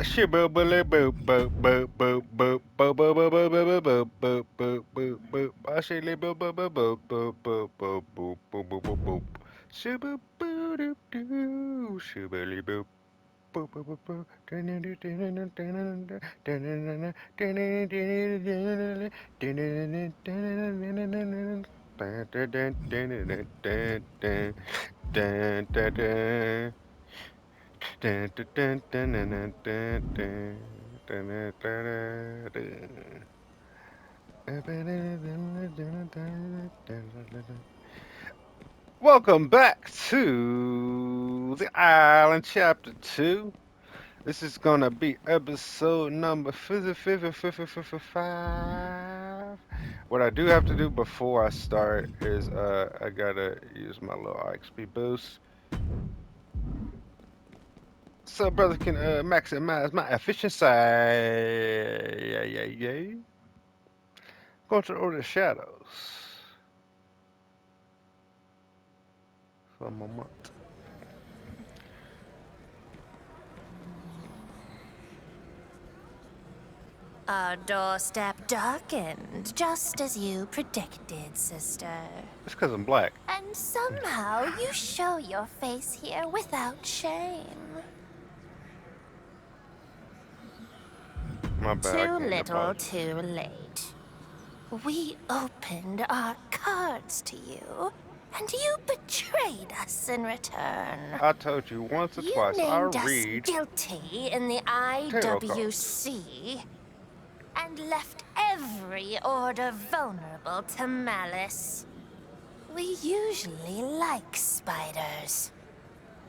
Shibba bully boop boop boop boop boop boop boop boop boop boop boop boop boop boop. I say boop boop boop boop boop boop boop boop boop boop boop boop. Shibba boo doo doo. Shibba boop. Boop, boop, boop, boop. Welcome back to the Island Chapter 2. This is gonna be episode number 55. What I do have to do before I start is I gotta use my little XP boost so brother can maximize my efficiency. Yeah. Going to Order of Shadows for a moment. Our doorstep darkened, just as you predicted, sister. It's because I'm black. And somehow you show your face here without shame. My bad. Too little, too late. We opened our cards to you, and you betrayed us in return. I told you once or twice. I named us read. guilty in the IWC and left every order vulnerable to malice. We usually like spiders,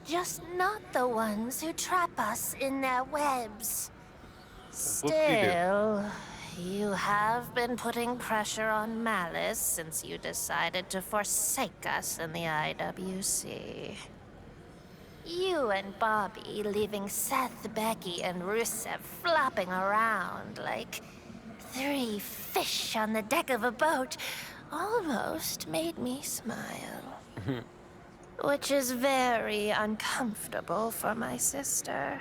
just not the ones who trap us in their webs. Still, you have been putting pressure on Malice since you decided to forsake us in the IWC. You and Bobby leaving Seth, Becky, and Rusev flopping around like three fish on the deck of a boat almost made me smile. Which is very uncomfortable for my sister.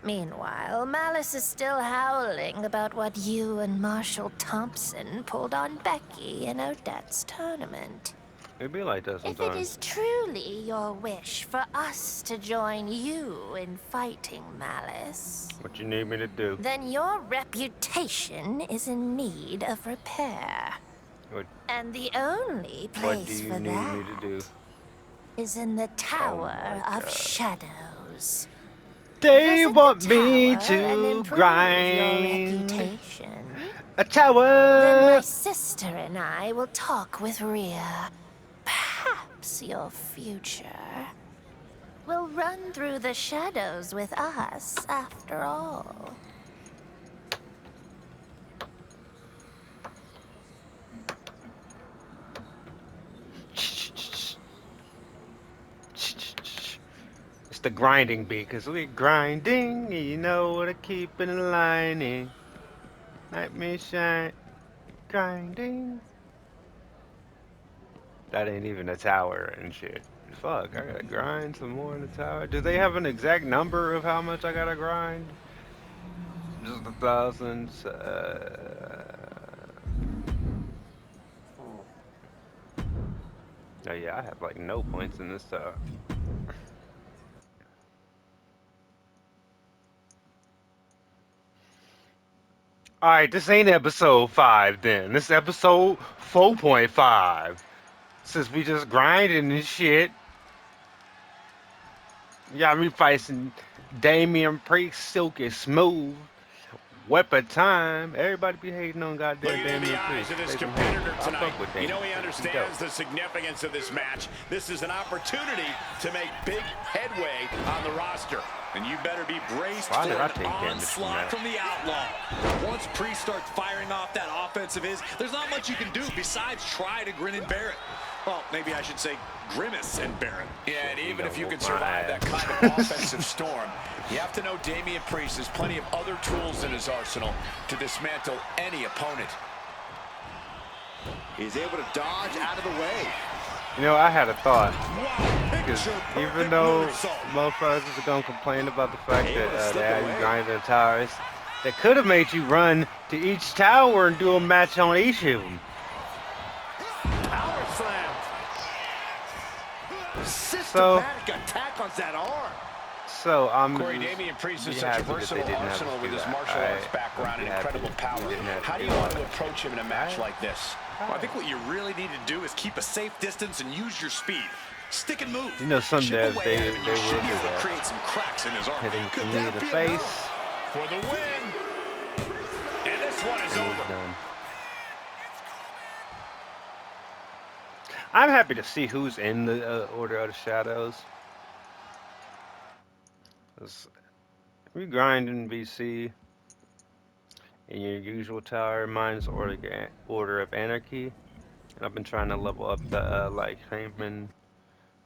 Meanwhile, Malice is still howling about what you and Marshall Thompson pulled on Becky in Odette's tournament. It'd be like that If sometimes. it is truly your wish for us to join you in fighting Malice, What you need me to do? then your reputation is in need of repair. What, And the only what do place you for need that me to do? is in the Tower my of God. Shadows. They Visit want the me tower and to improve your grind reputation. a Then tower. my sister and I will talk with Rhea. Perhaps your future will run through the shadows with us after all. It's the grinding beat, cause we grinding, and you know what I keep in lining. Let me shine, grinding. That ain't even a tower and shit. Fuck, I gotta grind some more in the tower. Do they have an exact number of how much I gotta grind? Just the thousands. Oh yeah, I have like no points in this tower. Alright, this ain't episode 5 then. This is episode 4.5. Since we just grinding and shit. Y'all me fighting Damian Priest, Silky Smooth. Weapon time. Everybody be hating on goddamn Looking in Damian the eyes Priest. of this They be competitor hating. I tonight, fuck with you Damian. know he understands the significance of this match. This is an opportunity to make big headway on the roster. And you better be braced Why did for I an take damage from onslaught that? from the outlaw. Once Priest starts firing off that offensive there's not much you can do besides try to grin and bear it. Well, maybe I should say grimace and bear it. Yeah, and even if you can whoop my survive that ass. kind of offensive storm, you have to know Damian Priest has plenty of other tools in his arsenal to dismantle any opponent. He's able to dodge out of the way. You know, I had a thought. Wow, Because picture even perfect though moonsault. motherfuckers are gonna complain about the fact Able to that slip they had away. you grinding the towers, they could have made you run to each tower and do a match on each of them. Power slam. So, Systematic attack on that arm. I'm Corey, just Damian Priest be is such a happy that they versatile didn't have to arsenal do with his that. martial arts I'm background be and happy incredible that power. you didn't have How to do do you all want to that approach shit. him in a match Alright? like this? Well, I think what you really need to do is keep a safe distance and use your speed. Stick and move. You know, some Chip days away they at him, and you will should be do able to that. create some cracks in his armor. Hitting Could me in that the be face, enough? For the win. And this one is and he's over. done. I'm happy to see who's in the Order of the Shadows. 'Cause if you grind in VC in your usual tower, mine's Order of Anarchy, and I've been trying to level up the like Heyman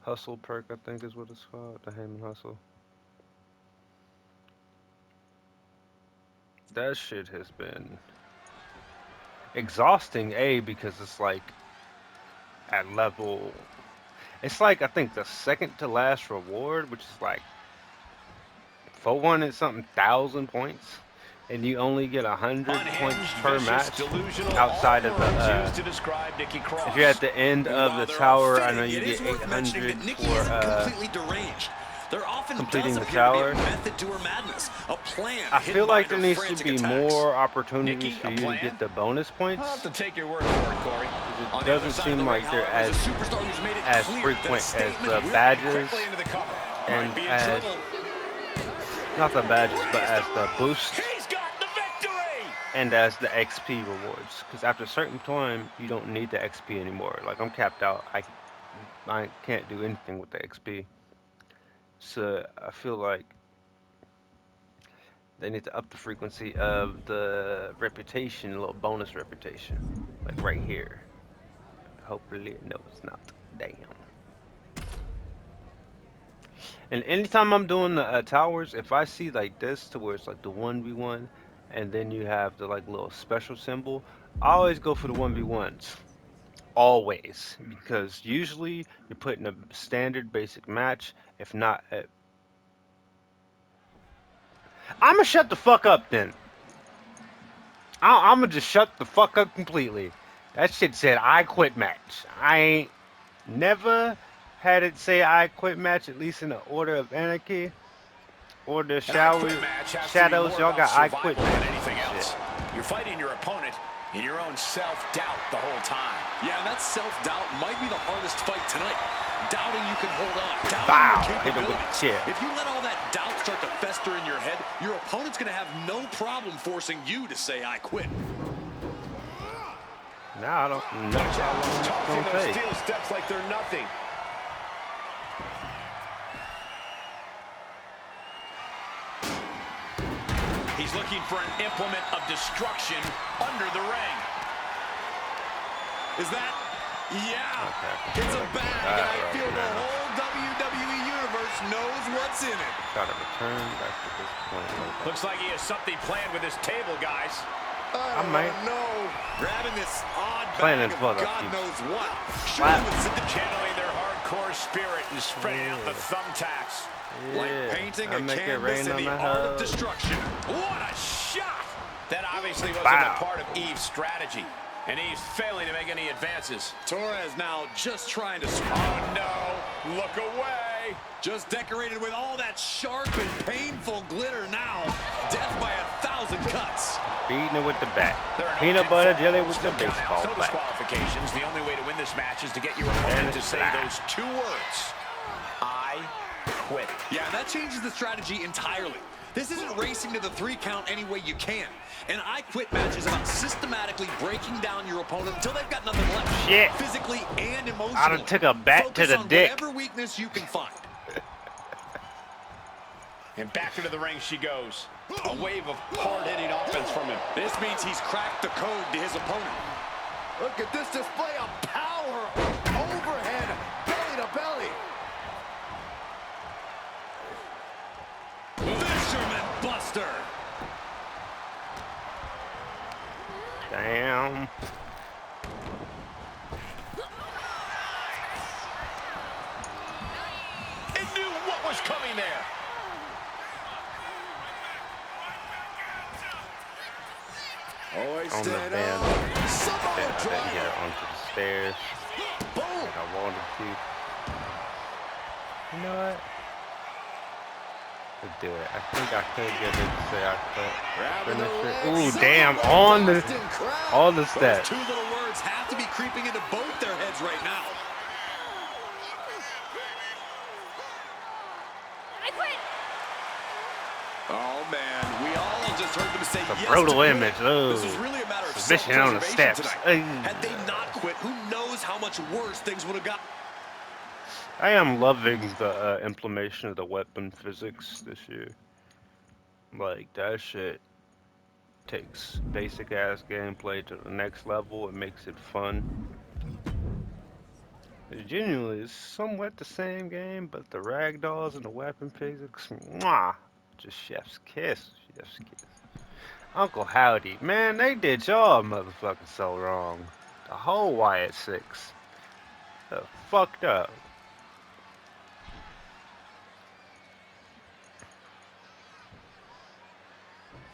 Hustle perk, I think is what it's called, the Heyman Hustle. That shit has been exhausting, because it's like at level. It's like I think the second to last reward, which is like 400 something thousand points, and you only get 100 points Unhinged, per vicious, match delusional, outside all of words the. used to describe Nikki Cross. If you're at the end of While the they're tower, all I know fitting, you it get is worth mentioning 800 that Nikki for isn't completely deranged. There often completing does the appear to tower. be a method to her madness, a plan. I hidden feel like there behind her needs to frantic be attacks. more opportunities Nikki, for a you to plan? get the bonus I'll points. have to take your word for it, Corey. On It the other doesn't side of the seem ring, like they're however, as is a superstar who's made it as clear that a frequent as statement the will- badges Quickly into the cover. and might be in as trouble. not the badges, but as the boosts He's got the victory! and as the XP rewards. Because after a certain time, you don't need the XP anymore. Like I'm capped out. I can't do anything with the XP. So I feel like they need to up the frequency of the reputation, a little bonus reputation, like right here. Hopefully, no, it's not. Damn. And anytime I'm doing the towers, if I see like this to where it's like the 1v1, and then you have the like little special symbol, I always go for the 1v1s. Always. Because usually you're putting a standard basic match. If not, I'ma shut the fuck up then. I'ma just shut the fuck up completely. That shit said I quit match. I ain't never had it say I quit match, at least in the Order of Anarchy. Or the An I Quit match has to be Shadows, more y'all about got I quit survival than match. anything and else. shit. You're fighting your opponent in your own self-doubt the whole time. Yeah, and that self-doubt might be the hardest fight tonight. Doubting you can hold on. Doubting Bow, your hit him with the capabilities. chair. If you let all that doubt start to fester in your head, your opponent's going to have no problem forcing you to say, I quit. Now I don't know how long it's Tossing gonna those take. steel steps like they're nothing. He's looking for an implement of destruction under the ring. Is that? Yeah. Okay. It's a bag, and I Right feel the now. whole WWE Universe knows what's in it. Try to return back to this point. Like Looks like he has something planned with his table, guys. I might. No. Grabbing this odd Planning bag for of the God future. knows what. Slap. Channeling their hardcore spirit and spreading out the thumbtacks. Like Yeah, painting I a make it canvas rain in on the the art of hoes. destruction. What a shot! That obviously wasn't Bow. a part of Eve's strategy. And Eve's failing to make any advances. Torres now just trying to Oh no, look away. just decorated with all that sharp and painful glitter now. Death by 1,000 cuts. Beating it with the bat. There are no Peanut butter pinfall jelly rules, with the no countouts, baseball no bat. disqualifications. The only way to win this match is to get your opponent to say slap. those two words. I quit. Yeah, that changes the strategy entirely. This isn't racing to the 3 count any way you can. An I quit match is about systematically breaking down your opponent until they've got nothing left. Shit. Physically and emotionally. I done took a bat to Focus the on dick. whatever weakness you can find. And back into the ring she goes. A wave of hard-hitting offense from him. This means he's cracked the code to his opponent. Look at this display of power. Overhead, belly to belly. Fisherman Buster. Damn. coming there. On the band. I didn't get it onto the stairs like I wanted to. You know what? Let's do it. I think I could get it to say I could finish it. Ooh, damn! On the steps. Those two little words have to be creeping into both their heads right now. I quit. Oh man, we all just heard them say The yes. brutal image. This was really a matter of Submission on the steps. Had they not quit, who knows how much worse things would have got. I am loving the implementation of the weapon physics this year. Like, that shit takes basic ass gameplay to the next level and makes it fun. It genuinely is somewhat the same game, but the ragdolls and the weapon physics, mwah, just chef's kiss, chef's kiss. Uncle Howdy, man, they did y'all motherfucking so wrong. The whole Wyatt 6. Fucked up.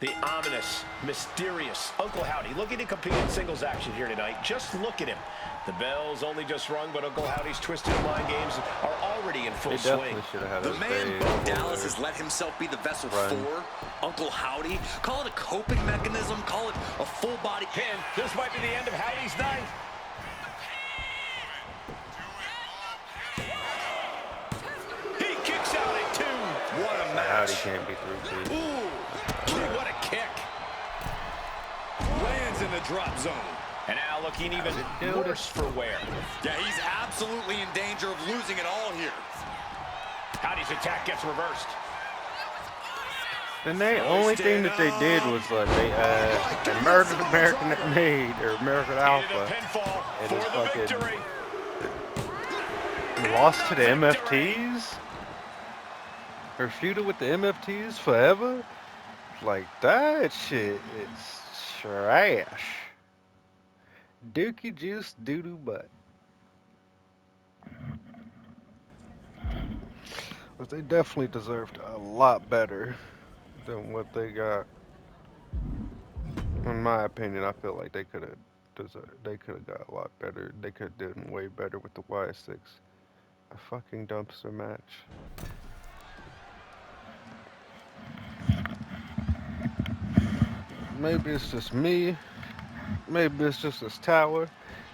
The ominous, mysterious Uncle Howdy looking to compete in singles action here tonight. Just look at him. The bell's only just rung, but Uncle Howdy's twisted mind games are already in full swing. The man Bo Dallas has let himself be the vessel for Uncle Howdy. Call it a coping mechanism, call it a full body Pin, this might be the end of Howdy's night. He kicks out at 2. What a match. Howdy can't be through too. Ooh, what a kick. lands in the drop zone. And now looking even worse for wear. Yeah, he's absolutely in danger of losing it all here. Howdy's attack gets reversed. And the only thing that they did was they murdered American Made or American Alpha and it's fucking lost to the MFTs or feuded with the MFTs forever. Like that shit is trash. Dookie juice doo-doo butt. But they definitely deserved a lot better than what they got. In my opinion, I feel like they could have got a lot better. They could have done way better with the Y6. A fucking dumpster match. Maybe it's just me. Maybe it's just this tower.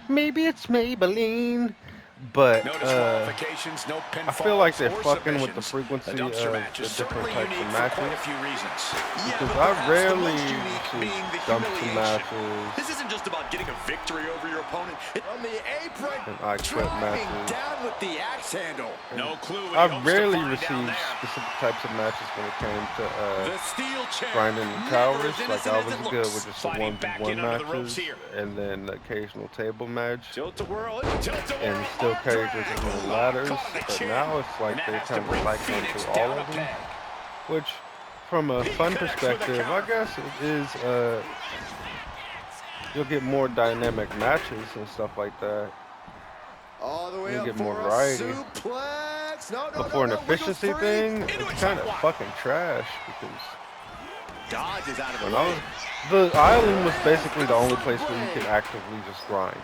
Maybe it's Maybelline. But no disqualifications, no pinfalls, I feel like they're or fucking with the submissions. frequency A of dumpster the match is different certainly types unique of for matches. quite a few reasons. Because but I perhaps rarely the most unique see being the dumpster humiliation. matches This isn't just about getting a victory over your opponent. On the apron, and I quit matches. down with the axe handle. No clue. I rarely received specific types of matches when it came to The steel chair. grinding the Never towers. as Like I innocent was as it good looks. with just the Sliding back in 1v1 under the ropes matches here. and then the occasional table match Tilt-a-whirl, and steel cages and ladders. But now it's like they kind of cycle through all of them. Which, from a fun perspective, I guess it is, you'll get more dynamic matches and stuff like that. All the way You up get more for a variety. suplex. No, But for an efficiency wiggle free. thing, it's kind of fucking trash because Dodge is out of the when I way. was, the island was basically the only place where you could actively just grind.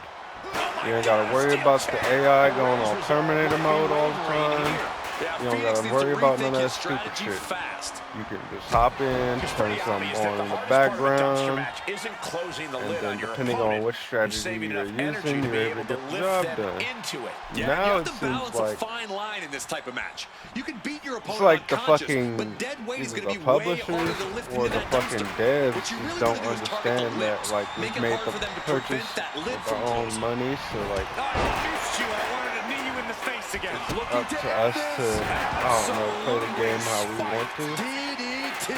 You ain't gotta worry about the AI going on Terminator mode all the time. Yeah, You don't Phoenix gotta needs worry to about rethink none of that his stupid strategy shit. fast. You can just hop in, turn something on in the background, isn't closing the and lid then on your depending on opponent. which strategy saving you're enough energy using, to be you're able able to to get the lift job them done. into it. Yeah, Now you it have to seems balance like a fine line in this type of match. You can beat your opponent it's like the unconscious, fucking but dead weight is either going to the be way harder publishers to lift or into the that fucking dumpster. devs What you really just don't gotta do is target the understand that lips. like Make we've it made hard the for them to purchase prevent that lid with from our own closing. money, so like I missed you. I wanted to knee you in the face again. up to us to I don't know play the game how we want to. DDT.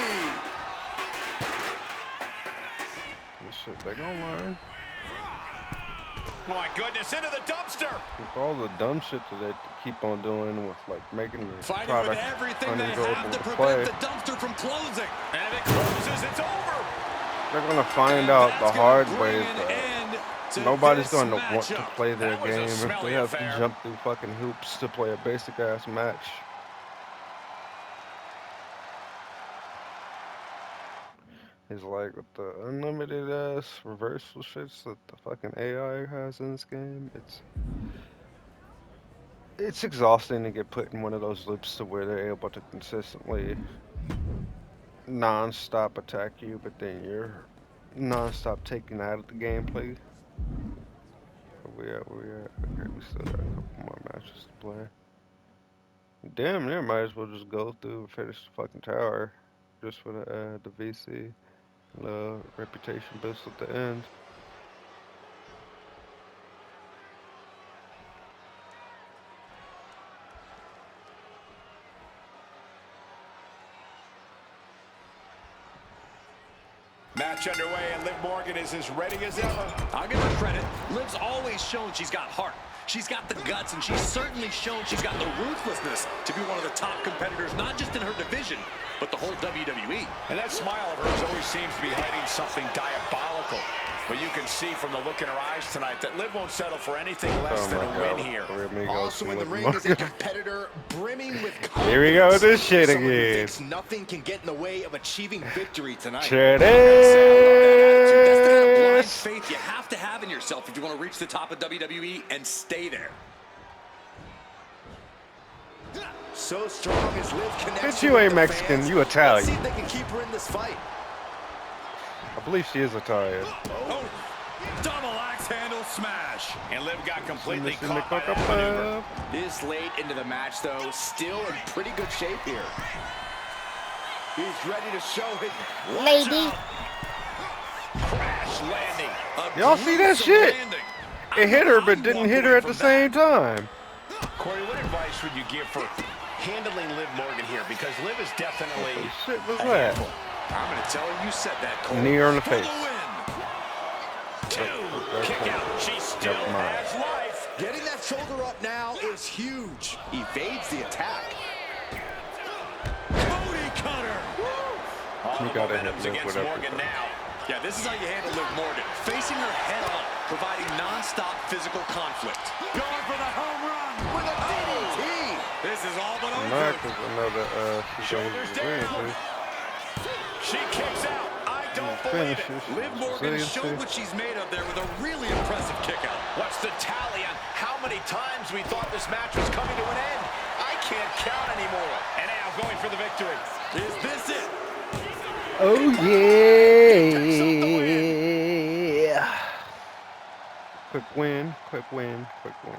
This shit they gonna learn. My goodness, into the dumpster. With all the dumb shit that they keep on doing with like making the Fighting product with everything they have unenjoyable to to prevent play, the dumpster from closing. And it closes. It's over. they're gonna find out the That's hard gonna way bring an end that to nobody's this going to want to matchup. play their That was a game if smelly they have affair. to jump through fucking hoops to play a basic ass match. is like with the unlimited ass reversal shits that the fucking AI has in this game. It's exhausting to get put in one of those loops to where they're able to consistently non-stop attack you, but then you're non-stop taken out of the gameplay. Where we at? Okay, we still got a couple more matches to play. Damn near might as well just go through and finish the fucking tower. Just for the VC. The reputation boost at the end. Match underway, and Liv Morgan is as ready as ever. I'll give her credit. Liv's always shown she's got heart. She's got the guts, and she's certainly shown she's got the ruthlessness to be one of the top competitors, not just in her division, but the whole WWE. And that smile of hers always seems to be hiding something diabolical. But you can see from the look in her eyes tonight that Liv won't settle for anything less than a win here. Also in the ring is a competitor brimming with confidence. Here we go with this shit Someone who again. thinks nothing can get in the way of achieving victory tonight. Cheers! That's the kind of blind faith you have to have in yourself if you want to reach the top of WWE and stay there. So strong is Liv connection. Bitch, you ain't with the Mexican, fans. you Italian. Let's see if they can keep her in this fight. I believe she is Italian. Oh, double axe handle smash. And Liv got completely Missing caught the by that maneuver. This late into the match, though, still in pretty good shape here. He's ready to show it. Lady. Crash landing. Y'all see that shit? It hit her, but didn't hit her at the same time. Corey, what advice would you give for handling Liv Morgan here? Because Liv is definitely What shit was a that? handful. I'm going to tell her you said that, Cole. Knee her in the For face. win. Kick out. She still Never mind. has life. Getting that shoulder up now is huge. Evades the attack. Cody Cutter. All You the gotta hit momentum's Liv against with Morgan everything. now. Yeah, this is how you handle Liv Morgan. Facing her head on, providing non-stop physical conflict. Going for the home run with a DDT. This is all but over. Not because I know that she's going Shoulders to win. down. She kicks out. I don't believe Finish it. this. Liv Morgan showed Resiliency. what she's made of there with a really impressive kick out. What's the tally on how many times we thought this match was coming to an end? I can't count anymore. And now going for the victory. Is this it? Oh yeah! Quick win, quick win, quick win.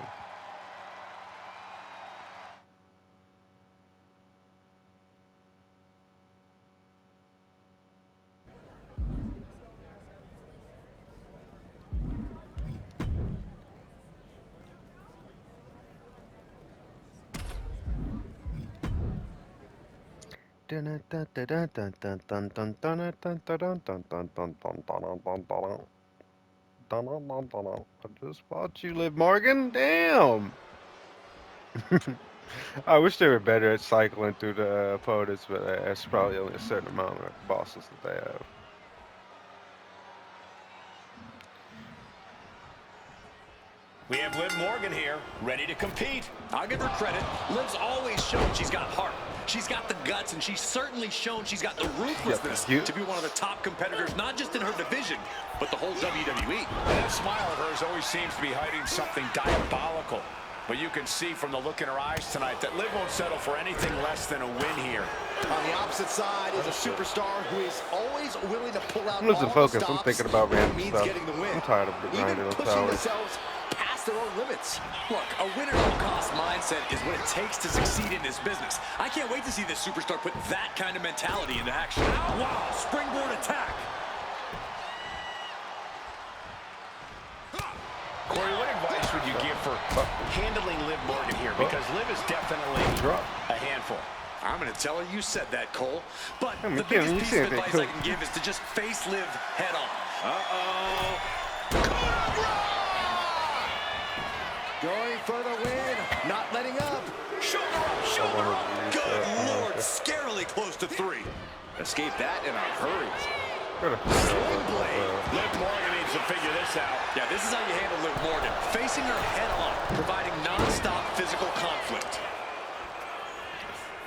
I just bought you, Liv Morgan. Damn. I wish they were better at cycling through the opponents, but that's probably only a certain amount of bosses that they have. We have Liv Morgan here, ready to compete. I'll give her credit. Liv's always shown she's got heart. She's got the guts, and she's certainly shown she's got the ruthlessness Yep. to be one of the top competitors, not just in her division, but the whole WWE. And that smile of hers always seems to be hiding something diabolical. But you can see from the look in her eyes tonight that Liv won't settle for anything less than a win here. On the opposite side is a superstar who is always willing to pull out I'm losing all focus. the I'm stops thinking about when it random means stuff. getting the win. I'm tired of grinding Even on pushing towers. themselves past their own limits. Look, a win-at-all-cost mindset is what it takes to succeed in this business. I can't wait to see this superstar put that kind of mentality into action. Wow, springboard attack. Corey, what advice would you give for handling Liv Morgan here? Because Liv is definitely a handful. I'm going to tell her you said that, Cole. But I mean, the Kim, biggest you piece said of that, advice Cole. I can give is to just face Liv head on. Going for the win, not letting up. Shoulder up, shoulder up. Good Lord, scarily close to 3. Escape that in a hurry. Swing blade. Liv Morgan needs to figure this out. Yeah, this is how you handle Liv Morgan. Facing her head on, providing non-stop physical conflict.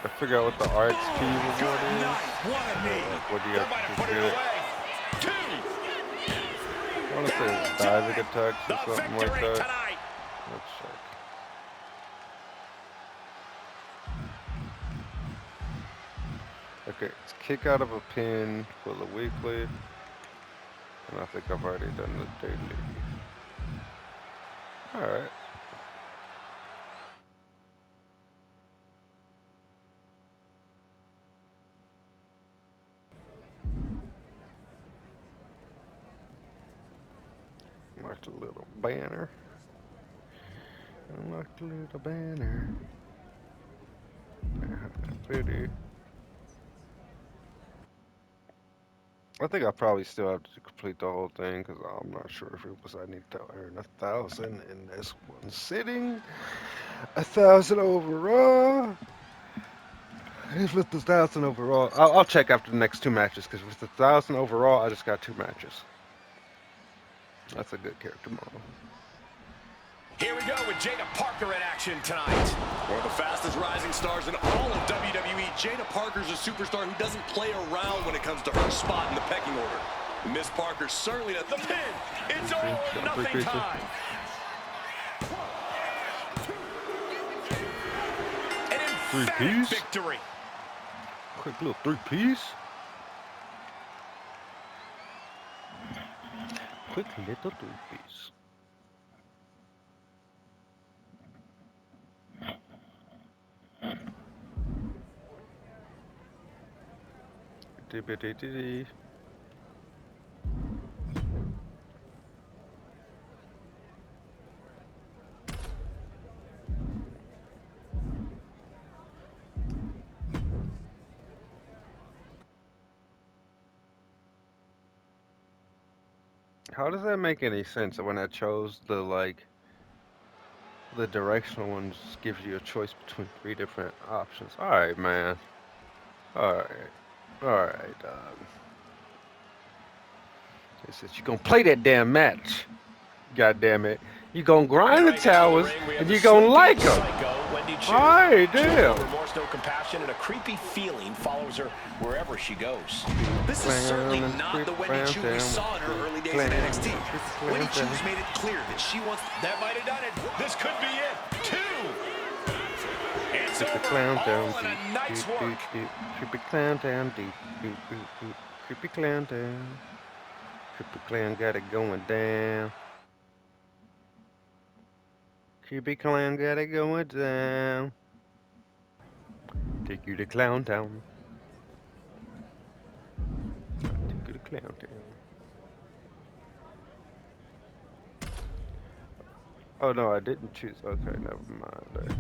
I figure out what the RXP reward Good is. night. What a knee. What do you They might have have put to it do? away. 2. I want to say diving attacks or The something like victory that. tonight. Let's check. Okay, it's kick out of a pin for the weekly. And I think I've already done the daily. Alright. Marked a little banner. Unlocked a little banner. Pretty. I think I probably still have to complete the whole thing because I'm not sure if it was I need to earn 1,000 in this one sitting. 1,000 overall. If it's 1,000 overall, I'll check after the next 2 matches because with 1,000 overall, I just got 2 matches. That's a good character model. Here we go with Jada Parker in action tonight. One of the fastest rising stars in all of WWE, Jada Parker's a superstar who doesn't play around when it comes to her spot in the pecking order. Miss Parker certainly does. The pin. It's all or nothing time. An emphatic 3-piece? victory. Quick little 3-piece. Quick little 3-piece. Dee-ba-dee-dee-dee. How does that make any sense when I chose the directional one just gives you a choice between 3 different options? Alright, man. Alright. Alright, It says you're gonna play that damn match. God damn it. You're gonna grind the towers and you're gonna like them. Alright, damn. Remorse, no compassion, and a creepy feeling follows her wherever she goes. This is certainly not the Wendy Chu we saw in her early days in NXT. Wendy Chu's made it clear that she wants... That might have done it. This could be it. 2. It's Creepy over. clown down, All in a night's deep, work. deep, deep. Creepy clown down, deep, deep, deep, deep. Creepy clown down. Creepy clown got it going down. Creepy clown got it going down. Take you to Clown Town. Take you to Clown Town. Oh no, I didn't choose. Okay, never mind.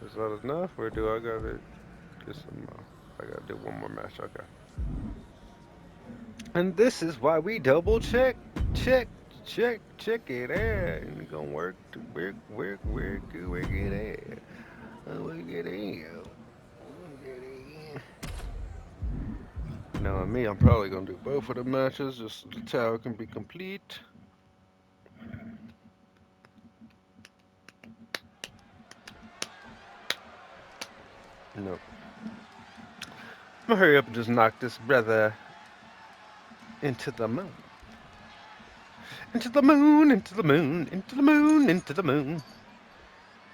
Is that enough, or do I gotta get some more? I gotta do one more match. Okay. And this is why we double check it out. And we gonna work it out. Work it out. Knowing me, I'm probably gonna do both of the matches just so the tower can be complete. No. I'm gonna hurry up and just knock this brother into the moon. Into the moon, into the moon, into the moon, into the moon.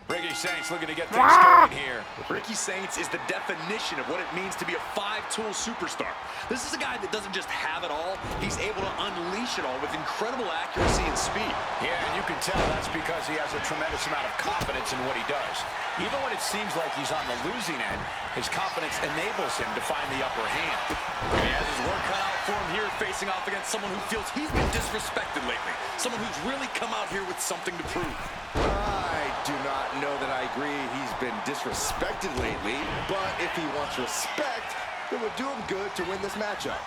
Ricky Saints looking to get things going here. Ricky Saints is the definition of what it means to be a 5-tool superstar. This is a guy that doesn't just have it all, he's able to unleash it all with incredible accuracy and speed. Yeah, and you can tell that's because he has a tremendous amount of confidence in what he does. Even when it seems like he's on the losing end, his confidence enables him to find the upper hand. And he has his work cut out for him here, facing off against someone who feels he's been disrespected lately. Someone who's really come out here with something to prove. I do not know that I agree he's been disrespected lately, but if he wants respect, it would do him good to win this matchup.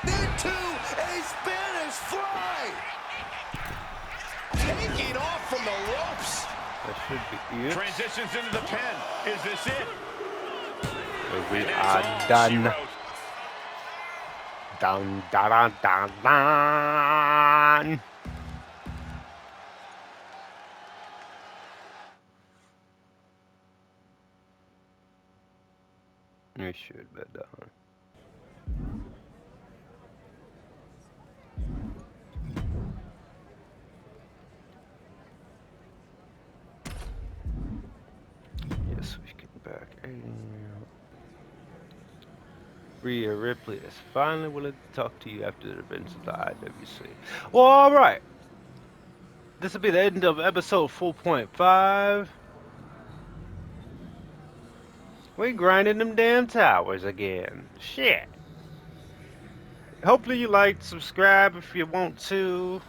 Into a Spanish fly! Taking off from the ropes! That should be it. Transitions into the pen. Is this it? We And are that's all she done. wrote. Dun, da, da, da, dun. We should be done. back. Rhea Ripley is finally willing to talk to you after the events of the IWC. Well, alright. This will be the end of episode 4.5. We grinding them damn towers again. Shit. Hopefully you like, subscribe if you want to.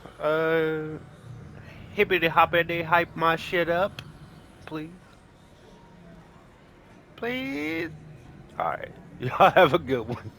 Hippity hoppity hype my shit up. Please. Please. Alright. Y'all have a good one.